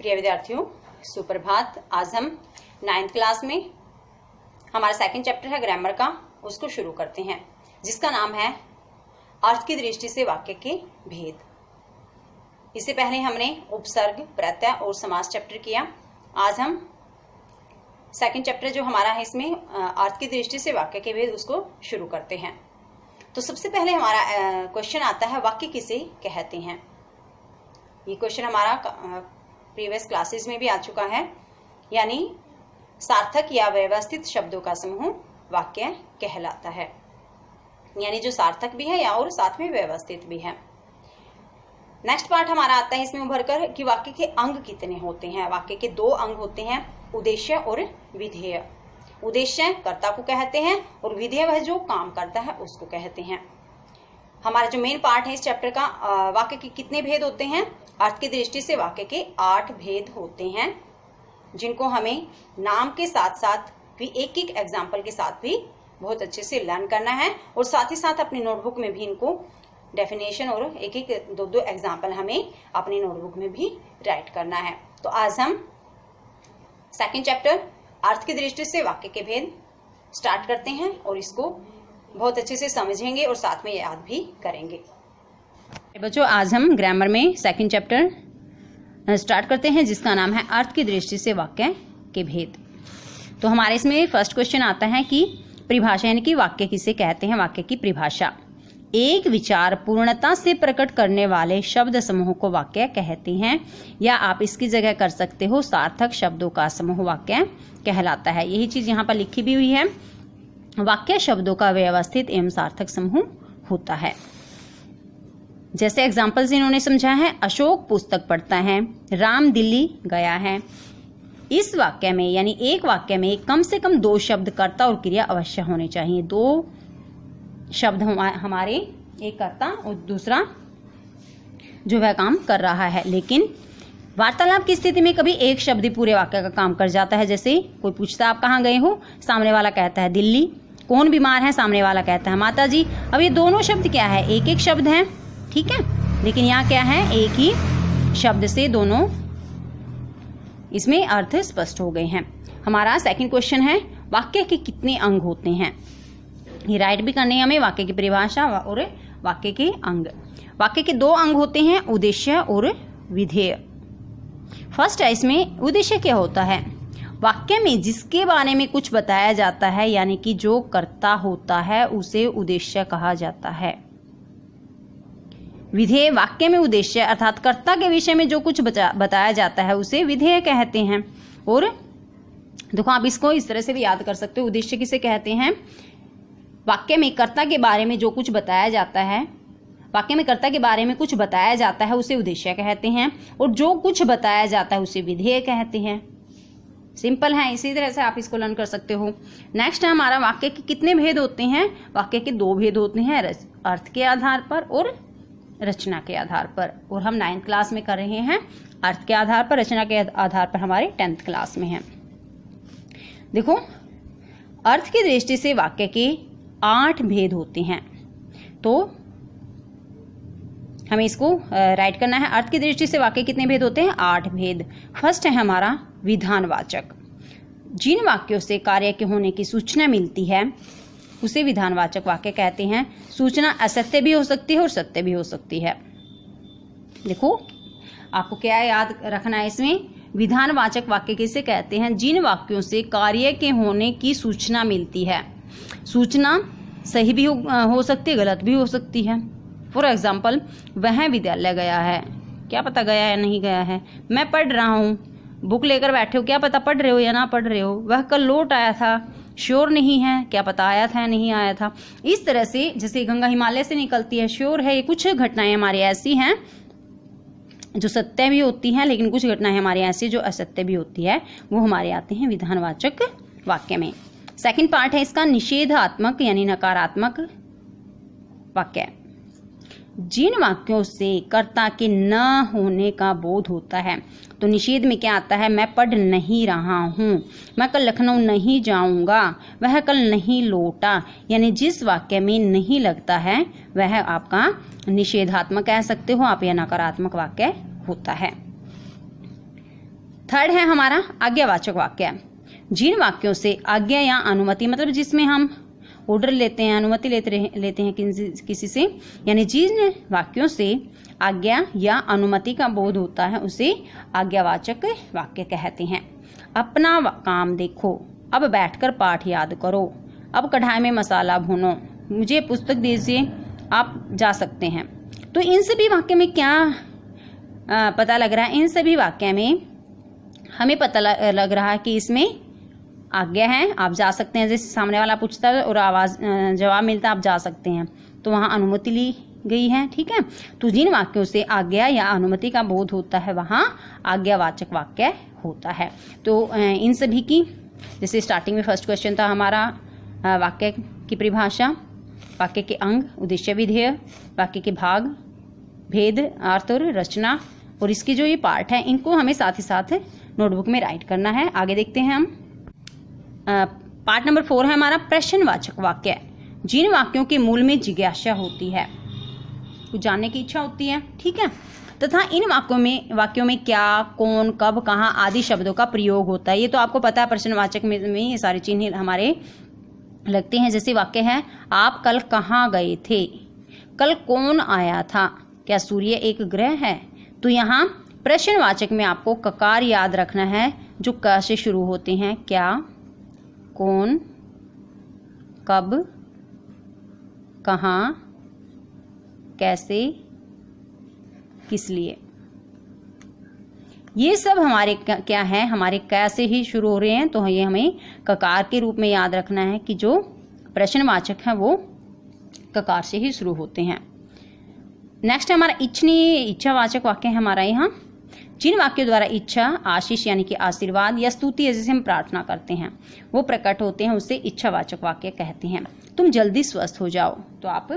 प्रिय विद्यार्थियों, सुप्रभात। आज हम 9th क्लास में हमारा सेकंड चैप्टर है ग्रामर का, उसको शुरू करते हैं, जिसका नाम है अर्थ की दृष्टि से वाक्य के भेद। इससे पहले हमने उपसर्ग, प्रत्यय और समास चैप्टर किया। आज हम सेकंड चैप्टर जो हमारा है इसमें अर्थ की दृष्टि से वाक्य के भेद, उसको शुरू करते हैं। तो सबसे पहले हमारा क्वेश्चन आता है, वाक्य किसे कहते हैं। ये क्वेश्चन हमारा प्रीवियस क्लासेस में भी आ चुका है। यानी सार्थक या व्यवस्थित शब्दों का समूह वाक्य कहलाता है। यानी जो सार्थक भी है या और साथ में व्यवस्थित भी है। नेक्स्ट पार्ट हमारा आता है इसमें उभर कर कि वाक्य के अंग कितने होते हैं। वाक्य के 2 अंग होते हैं, उद्देश्य और विधेय। उद्देश्य कर्ता को कहते हैं और विधेय वह जो काम करता है उसको कहते हैं। हमारा जो मेन पार्ट है इस चैप्टर का, वाक्य के कितने भेद होते हैं। अर्थ की दृष्टि से वाक्य के 8 भेद होते हैं, जिनको हमें नाम के साथ साथ भी एक एग्जाम्पल के साथ भी बहुत अच्छे से लर्न करना है और साथ ही साथ अपनी नोटबुक में भी इनको डेफिनेशन और एक 2 एग्जाम्पल हमें अपनी नोटबुक में भी राइट करना है। तो आज हम सेकंड चैप्टर अर्थ की दृष्टि से वाक्य के भेद स्टार्ट करते हैं और इसको बहुत अच्छे से समझेंगे और साथ में याद भी करेंगे। बच्चों, आज हम ग्रामर में सेकंड चैप्टर स्टार्ट करते हैं, जिसका नाम है अर्थ की दृष्टि से वाक्य के भेद। तो हमारे इसमें फर्स्ट क्वेश्चन आता है कि परिभाषा, यानी कि वाक्य किसे कहते हैं। वाक्य की परिभाषा, एक विचार पूर्णता से प्रकट करने वाले शब्द समूह को वाक्य कहते हैं, या आप इसकी जगह कर सकते हो सार्थक शब्दों का समूह वाक्य कहलाता है। यही चीज यहाँ पर लिखी भी हुई है। वाक्य शब्दों का व्यवस्थित एवं सार्थक समूह होता है। जैसे एग्जाम्पल्स इन्होंने समझा है, अशोक पुस्तक पढ़ता है, राम दिल्ली गया है। इस वाक्य में यानी एक वाक्य में कम से कम 2 शब्द कर्ता और क्रिया अवश्य होने चाहिए। 2 शब्द हमारे, एक कर्ता और दूसरा जो वह काम कर रहा है। लेकिन वार्तालाप की स्थिति में कभी एक शब्द ही पूरे वाक्य का काम कर जाता है। जैसे कोई पूछता है आप कहाँ गए हो, सामने वाला कहता है दिल्ली। कौन बीमार है, सामने वाला कहता है माता जी। अब ये दोनों शब्द क्या है, एक शब्द है, ठीक है, लेकिन यहाँ क्या है, एक ही शब्द से दोनों इसमें अर्थ स्पष्ट हो गए हैं। हमारा सेकंड क्वेश्चन है, वाक्य के कितने अंग होते हैं। ये राइट भी करने हमें, वाक्य की परिभाषा और वाक्य के अंग। वाक्य के 2 अंग होते हैं, उद्देश्य और विधेय। फर्स्ट है इसमें उद्देश्य क्या होता है। वाक्य में जिसके बारे में कुछ बताया जाता है, यानी कि जो कर्ता होता है उसे उद्देश्य कहा जाता है। विधेय, वाक्य में उद्देश्य अर्थात कर्ता के विषय में जो कुछ बताया जाता है उसे विधेय कहते हैं। और देखो, आप इसको इस तरह से भी याद कर सकते हो। उद्देश्य किसे कहते हैं, वाक्य में कर्ता के बारे में जो कुछ बताया जाता है, वाक्य में कर्ता के बारे में कुछ बताया जाता है उसे उद्देश्य कहते हैं, और जो कुछ बताया जाता है उसे विधेय कहते हैं। सिंपल है, इसी तरह से आप इसको लर्न कर सकते हो। नेक्स्ट है हमारा, वाक्य के कितने भेद होते हैं। वाक्य के 2 भेद होते हैं, अर्थ के आधार पर और रचना के आधार पर। और हम 9th क्लास में कर रहे हैं अर्थ के आधार पर, रचना के आधार पर हमारे 10th क्लास में है। देखो, अर्थ की दृष्टि से वाक्य के 8 भेद होते हैं। तो हमें इसको राइट करना है। अर्थ की दृष्टि से वाक्य कितने भेद होते हैं, 8 भेद। फर्स्ट है हमारा विधानवाचक। जिन वाक्यों से कार्य के होने की सूचना मिलती है उसे विधानवाचक वाक्य कहते हैं। सूचना असत्य भी हो सकती है और सत्य भी हो सकती है। देखो, आपको क्या याद रखना है इसमें, विधानवाचक वाक्य किसे कहते हैं, जिन वाक्यों से कार्य के होने की सूचना मिलती है। सूचना सही भी हो सकती है, गलत भी हो सकती है। फॉर एग्जाम्पल, वह विद्यालय गया है, क्या पता गया या नहीं गया है। मैं पढ़ रहा हूँ, बुक लेकर बैठे हो, क्या पता पढ़ रहे हो या ना पढ़ रहे हो। वह कल लौट आया था, श्योर नहीं है, क्या पता आया था या नहीं आया था। इस तरह से जैसे गंगा हिमालय से निकलती है, श्योर है। ये कुछ घटनाएं हमारी ऐसी हैं जो सत्य भी होती हैं, लेकिन कुछ घटनाएं हमारी ऐसी जो असत्य भी होती है, वो हमारे आते हैं विधानवाचक वाक्य में। सेकंड पार्ट है इसका, निषेधात्मक यानी नकारात्मक वाक्य। जिन वाक्यों से कर्ता के न होने का बोध होता है। तो निषेध में क्या आता है, मैं पढ़ नहीं रहा हूँ, मैं कल लखनऊ नहीं जाऊंगा, वह कल नहीं लौटा। यानी जिस वाक्य में नहीं लगता है वह आपका निषेधात्मक कह सकते हो आप, या नकारात्मक वाक्य होता है। थर्ड है हमारा आज्ञावाचक वाक्य। जिन वाक्यों से आज्ञा या अनुमति, मतलब जिसमें हम ऑर्डर लेते हैं, अनुमति लेते हैं किसी से, यानी जिन वाक्यों से आज्ञा या अनुमति का बोध होता है उसे आज्ञावाचक वाक्य कहते हैं। अपना काम देखो, अब बैठकर पाठ याद करो, अब कढ़ाई में मसाला भूनो, मुझे पुस्तक दीजिए, आप जा सकते हैं। तो इन सभी वाक्य में क्या पता लग रहा है? इन सभी वाक्य में हमें पता लग रहा है कि इसमें आज्ञा है, आप जा सकते हैं। जैसे सामने वाला पूछता है और आवाज जवाब मिलता है आप जा सकते हैं, तो वहाँ अनुमति ली गई है। ठीक है, तो जिन वाक्यों से आज्ञा या अनुमति का बोध होता है वहाँ आज्ञावाचक वाक्य होता है। तो इन सभी की, जैसे स्टार्टिंग में फर्स्ट क्वेश्चन था हमारा वाक्य की परिभाषा, वाक्य के अंग, उद्देश्य विधेय, वाक्य के भाग, भेद, अर्थ और रचना, और इसके जो ये पार्ट है इनको हमें साथ ही साथ नोटबुक में राइट करना है। आगे देखते हैं हम। पार्ट नंबर 4 है हमारा प्रश्नवाचक वाक्य। जिन वाक्यों के मूल में जिज्ञासा होती है, कुछ जानने की इच्छा होती है, ठीक है, तथा इन वाक्यों में क्या, कौन, कब, कहाँ आदि शब्दों का प्रयोग होता है। ये तो आपको पता है, प्रश्नवाचक में ये सारे चिन्ह हमारे लगते हैं। जैसे वाक्य है, आप कल कहाँ गए थे, कल कौन आया था, क्या सूर्य एक ग्रह है। तो यहाँ प्रश्नवाचक में आपको ककार याद रखना है जो क से शुरू होते हैं। क्या, कौन, कब, कहाँ, कैसे, किस लिए, ये सब हमारे क्या है, हमारे कैसे ही शुरू हो रहे हैं। तो ये हमें ककार के रूप में याद रखना है कि जो प्रश्नवाचक है वो ककार से ही शुरू होते हैं। नेक्स्ट हमारा इच्छावाचक वाक्य है हमारा यहाँ। जिन वाक्यों द्वारा इच्छा, आशीष यानी कि आशीर्वाद या स्तुति जैसे हम प्रार्थना करते हैं वो प्रकट होते हैं, उसे इच्छावाचक वाक्य कहते हैं। तुम जल्दी स्वस्थ हो जाओ, तो आप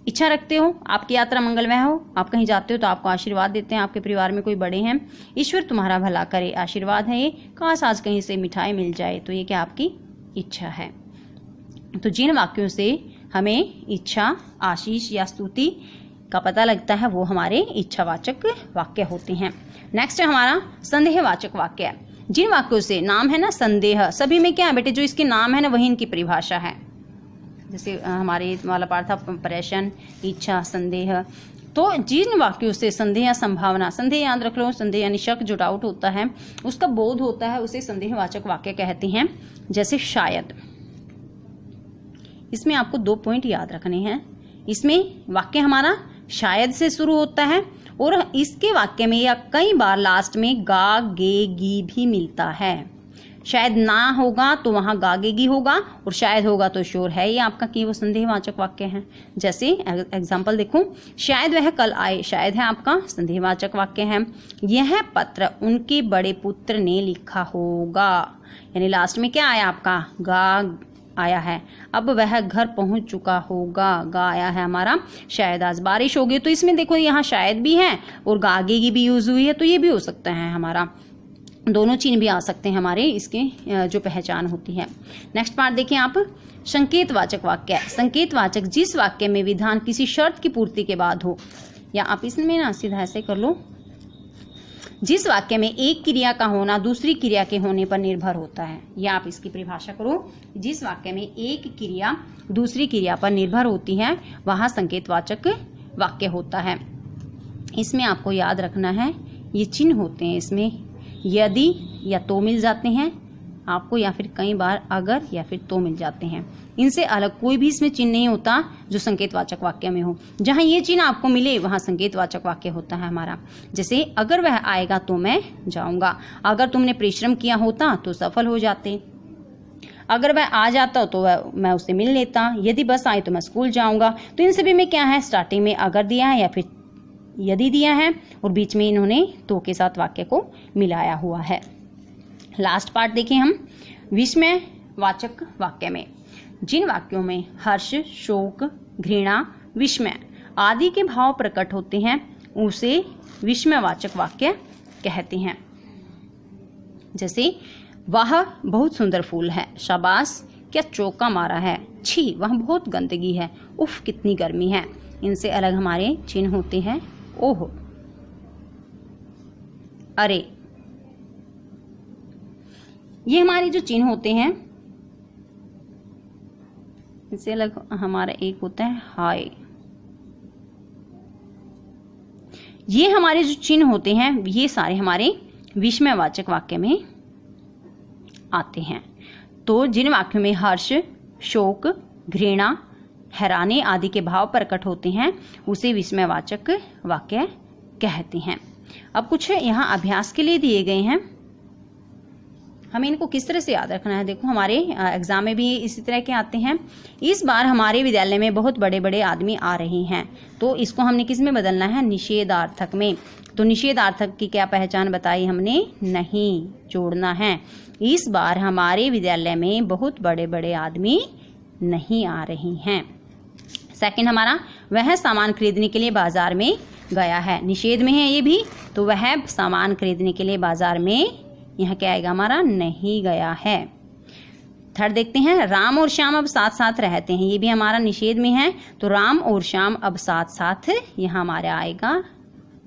इच्छा रखते हो आपकी यात्रा मंगलमय हो, आप कहीं जाते हो तो आपको आशीर्वाद देते हैं, आपके परिवार में कोई बड़े हैं, ईश्वर तुम्हारा भला करे, आशीर्वाद है ये, काश आज कहीं से मिठाई मिल जाए, तो ये क्या आपकी इच्छा है। तो जिन वाक्यों से हमें इच्छा, आशीष या स्तुति का पता लगता है वो हमारे इच्छावाचक वाक्य होते हैं। नेक्स्ट है हमारा संदेहवाचक वाक्य। जिन वाक्यों से नाम है ना, संदेह, सभी में क्या है बेटे, जो इसके नाम है ना वही इनकी परिभाषा है। जैसे हमारे वाला पार्ट था प्रश्न, इच्छा, संदेह। तो जिन वाक्यों से संदेह या संभावना, संदेह याद रख लो, संदेह यानी शक, जो डाउट होता है उसका बोध होता है, उसे संदेहवाचक वाक्य कहते हैं। जैसे शायद, इसमें आपको 2 पॉइंट याद रखने हैं। इसमें वाक्य हमारा शायद से शुरू होता है और इसके वाक्य में या कई बार लास्ट में गा, गे, गी भी मिलता है। शायद ना होगा तो वहां गा, गे, गी होगा, और शायद होगा तो श्योर है, ये आपका कि वो संदेहवाचक वाक्य है। जैसे एग्जांपल देखो, शायद वह कल आए, शायद है आपका संदेहवाचक वाक्य है। यह पत्र उनके बड़े पुत्र ने लिखा होगा, यानी लास्ट में क्या आया आपका, गा आया है। अब वह घर पहुंच चुका होगा, गा आया है हमारा। शायद आज बारिश होगी, तो इसमें देखो यहाँ शायद भी है और गागेगी भी यूज हुई है, तो ये भी हो सकता है हमारा, दोनों चिन्ह भी आ सकते हैं हमारे, इसके जो पहचान होती है। नेक्स्ट पार्ट देखिए आप, संकेतवाचक वाक्य। संकेतवाचक जिस वाक्य में विधान किसी शर्त की पूर्ति के बाद हो, या आप इसमें ना सीधा ऐसे कर लो, जिस वाक्य में एक क्रिया का होना दूसरी क्रिया के होने पर निर्भर होता है, या आप इसकी परिभाषा करो, जिस वाक्य में एक क्रिया दूसरी क्रिया पर निर्भर होती है वहां संकेतवाचक वाक्य होता है। इसमें आपको याद रखना है ये चिन्ह होते हैं, इसमें यदि या तो मिल जाते हैं आपको, या फिर कई बार अगर या फिर तो मिल जाते हैं। इनसे अलग कोई भी इसमें चिन्ह नहीं होता जो संकेतवाचक वाक्य में हो। जहां ये चिन्ह आपको मिले वहां संकेतवाचक वाक्य होता है हमारा। जैसे अगर वह आएगा तो मैं जाऊंगा, अगर तुमने परिश्रम किया होता तो सफल हो जाते, अगर वह आ जाता तो मैं उससे मिल लेता, यदि बस आए तो मैं स्कूल जाऊंगा। तो इन सभी में क्या है, स्टार्टिंग में अगर दिया है या फिर यदि दिया है, और बीच में इन्होंने तो के साथ वाक्य को मिलाया हुआ है। लास्ट पार्ट देखिए हम, विस्मयवाचक वाक्य में। जिन वाक्यों में हर्ष, शोक, घृणा, विस्मय आदि के भाव प्रकट होते हैं उसे विस्मयवाचक वाक्य कहते हैं। जैसे वह बहुत सुंदर फूल है, शाबाश क्या चौका मारा है, छी वह बहुत गंदगी है, उफ कितनी गर्मी है। इनसे अलग हमारे चिन्ह होते हैं ओह। अरे। ये हमारे जो चिन्ह होते हैं, इससे अलग हमारा एक होता है हाय। ये हमारे जो चिन्ह होते हैं ये सारे हमारे विस्मयवाचक वाक्य में आते हैं। तो जिन वाक्यों में हर्ष, शोक, घृणा, हैरानी आदि के भाव प्रकट होते हैं उसे विस्मयवाचक वाक्य कहते हैं। अब कुछ यहाँ अभ्यास के लिए दिए गए हैं, हमें इनको किस तरह से याद रखना है। देखो हमारे एग्जाम में भी इसी तरह के आते हैं। इस बार हमारे विद्यालय में बहुत बड़े बड़े आदमी आ रहे हैं, तो इसको हमने किस में बदलना है, निषेधार्थक में। तो निषेधार्थक की क्या पहचान बताई हमने, नहीं जोड़ना है। इस बार हमारे विद्यालय में बहुत बड़े बड़े आदमी नहीं आ रहे हैं। सेकंड हमारा, वह सामान खरीदने के लिए बाजार में गया है। निषेध में है ये भी, तो वह सामान खरीदने के लिए बाजार में, यहाँ क्या आएगा हमारा, नहीं गया है। थर्ड देखते हैं, राम और श्याम अब साथ साथ रहते हैं। ये भी हमारा निषेध में है, तो राम और श्याम अब साथ साथ यहाँ हमारा आएगा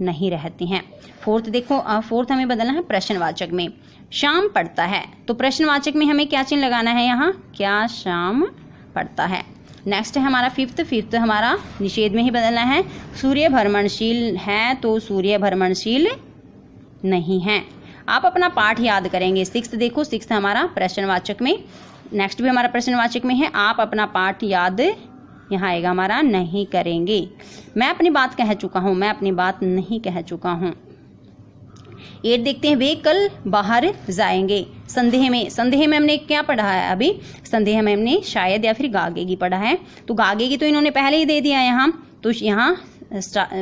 नहीं रहते हैं। फोर्थ देखो, फोर्थ हमें बदलना है प्रश्नवाचक में। श्याम पढ़ता है, तो प्रश्नवाचक में हमें क्या चिन्ह लगाना है यहाँ, क्या श्याम पढ़ता है। नेक्स्ट है हमारा फिफ्थ हमारा निषेध में ही बदलना है। सूर्य भ्रमणशील है, तो सूर्य भ्रमणशील नहीं है। आप अपना पाठ याद करेंगे। सिक्स्थ देखो, सिक्स्थ हमारा प्रश्नवाचक में, नेक्स्ट भी हमारा प्रश्नवाचक में है। आप अपना पाठ याद, यहाँ आएगा हमारा नहीं करेंगे। मैं अपनी बात कह चुका हूँ, मैं अपनी बात नहीं कह चुका हूँ। 8 देखते हैं, वे कल बाहर जाएंगे। संदेह में हमने क्या पढ़ा है अभी, संदेह में हमने शायद या फिर गागेगी पढ़ा है। तो गागेगी तो इन्होंने पहले ही दे दिया यहाँ, तो यहाँ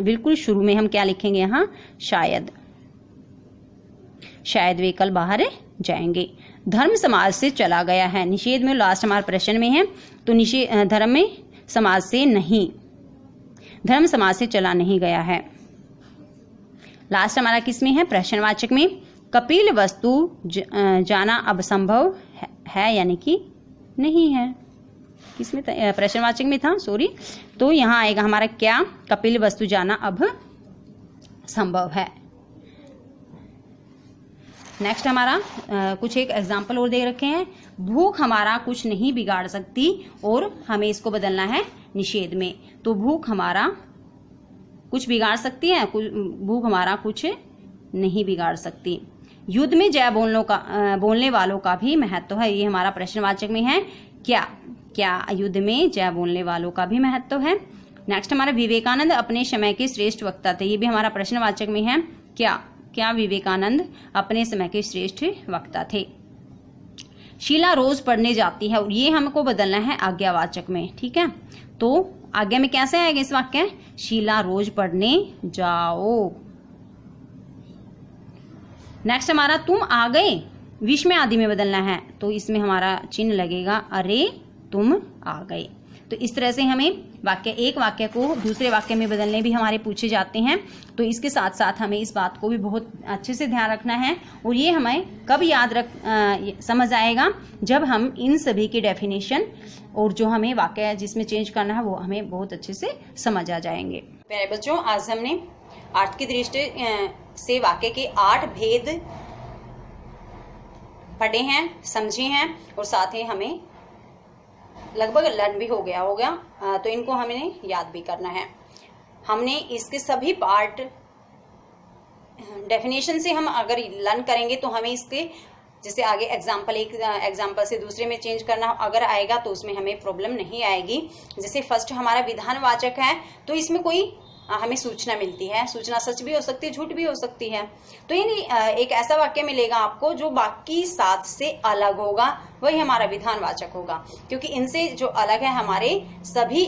बिल्कुल शुरू में हम क्या लिखेंगे, यहाँ शायद वे कल बाहर जाएंगे। धर्म समाज से चला गया है। निषेध में लास्ट हमारे प्रश्न में है, तो धर्म में समाज से नहीं, धर्म समाज से चला नहीं गया है। लास्ट हमारा किस में है, प्रश्नवाचक में। कपिल वस्तु जाना अब संभव है यानी कि नहीं है। किसमें, प्रश्नवाचक में था, सॉरी। तो यहाँ आएगा हमारा क्या, कपिल वस्तु जाना अब संभव है। नेक्स्ट हमारा कुछ एक एग्जाम्पल और दे रखे हैं। भूख हमारा कुछ नहीं बिगाड़ सकती, और हमें इसको बदलना है निषेध में। तो भूख हमारा कुछ बिगाड़ सकती है, भूख हमारा कुछ नहीं बिगाड़ सकती। युद्ध में जय बोलने वालों का भी महत्व है। ये हमारा प्रश्नवाचक में है, क्या युद्ध में जय बोलने वालों का भी महत्व है। नेक्स्ट हमारा, विवेकानंद अपने समय के श्रेष्ठ वक्ता थे। ये भी हमारा प्रश्नवाचक में है, क्या विवेकानंद अपने समय के श्रेष्ठ वक्ता थे। शीला रोज पढ़ने जाती है, और ये हमको बदलना है आज्ञावाचक में, ठीक है। तो आज्ञा में कैसे आएगा इस वाक्य, शीला रोज पढ़ने जाओ। नेक्स्ट हमारा, तुम आ गए, विस्मय आदि में बदलना है, तो इसमें हमारा चिन्ह लगेगा अरे तुम आ गए। तो इस तरह से हमें एक वाक्य को दूसरे वाक्य में बदलने भी हमारे पूछे जाते हैं। तो इसके साथ साथ हमें इस बात को भी बहुत अच्छे से ध्यान रखना है, और ये हमें कब समझ आएगा, जब हम इन सभी की डेफिनेशन और जो हमें वाक्य जिसमें चेंज करना है वो हमें बहुत अच्छे से समझ आ जाएंगे। प्यारे बच्चों, आज हमने अर्थ की दृष्टि से वाक्य के 8 भेद पढ़े हैं, समझे हैं, और साथ ही हमें लगभग लर्न भी हो गया होगा। तो इनको हमें याद भी करना है। हमने इसके सभी पार्ट डेफिनेशन से हम अगर लर्न करेंगे तो हमें इसके जैसे आगे एग्जाम्पल से दूसरे में चेंज करना अगर आएगा तो उसमें हमें प्रॉब्लम नहीं आएगी। जैसे फर्स्ट हमारा विधानवाचक है, तो इसमें कोई हमें सूचना मिलती है, सूचना सच भी हो सकती है, झूठ भी हो सकती है। तो यानी एक ऐसा वाक्य मिलेगा आपको जो बाकी 7 से अलग होगा, वही हमारा विधानवाचक होगा, क्योंकि इनसे जो अलग है हमारे सभी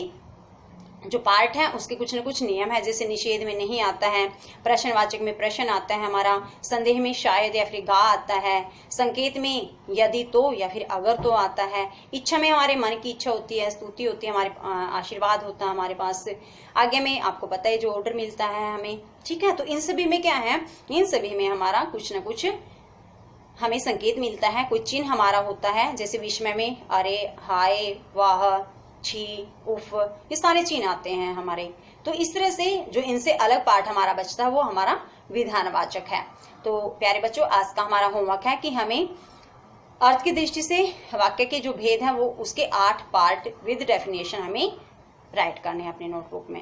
जो पार्ट है उसके कुछ न कुछ नियम है। जैसे निषेध में नहीं आता है, प्रश्नवाचक में प्रश्न आता है हमारा, संदेह में शायद या फिर गा आता है, संकेत में यदि तो या फिर अगर तो आता है, इच्छा में हमारे मन की इच्छा होती है, स्तुति होती है, हमारे आशीर्वाद होता है हमारे पास, आगे में आपको पता है जो ऑर्डर मिलता है हमें, ठीक है। तो इन सभी में क्या है, इन सभी में हमारा कुछ न कुछ हमें संकेत मिलता है, कोई चिन्ह हमारा होता है। जैसे विस्मय में अरे, हाय, वाह, छी, उफ, ये सारे चिन्ह आते हैं हमारे। तो इस तरह से जो इनसे अलग पार्ट हमारा बचता है वो हमारा विधानवाचक है। तो प्यारे बच्चों, आज का हमारा होमवर्क है कि हमें अर्थ की दृष्टि से वाक्य के जो भेद हैं वो उसके 8 पार्ट विद डेफिनेशन हमें राइट करने हैं अपने नोटबुक में।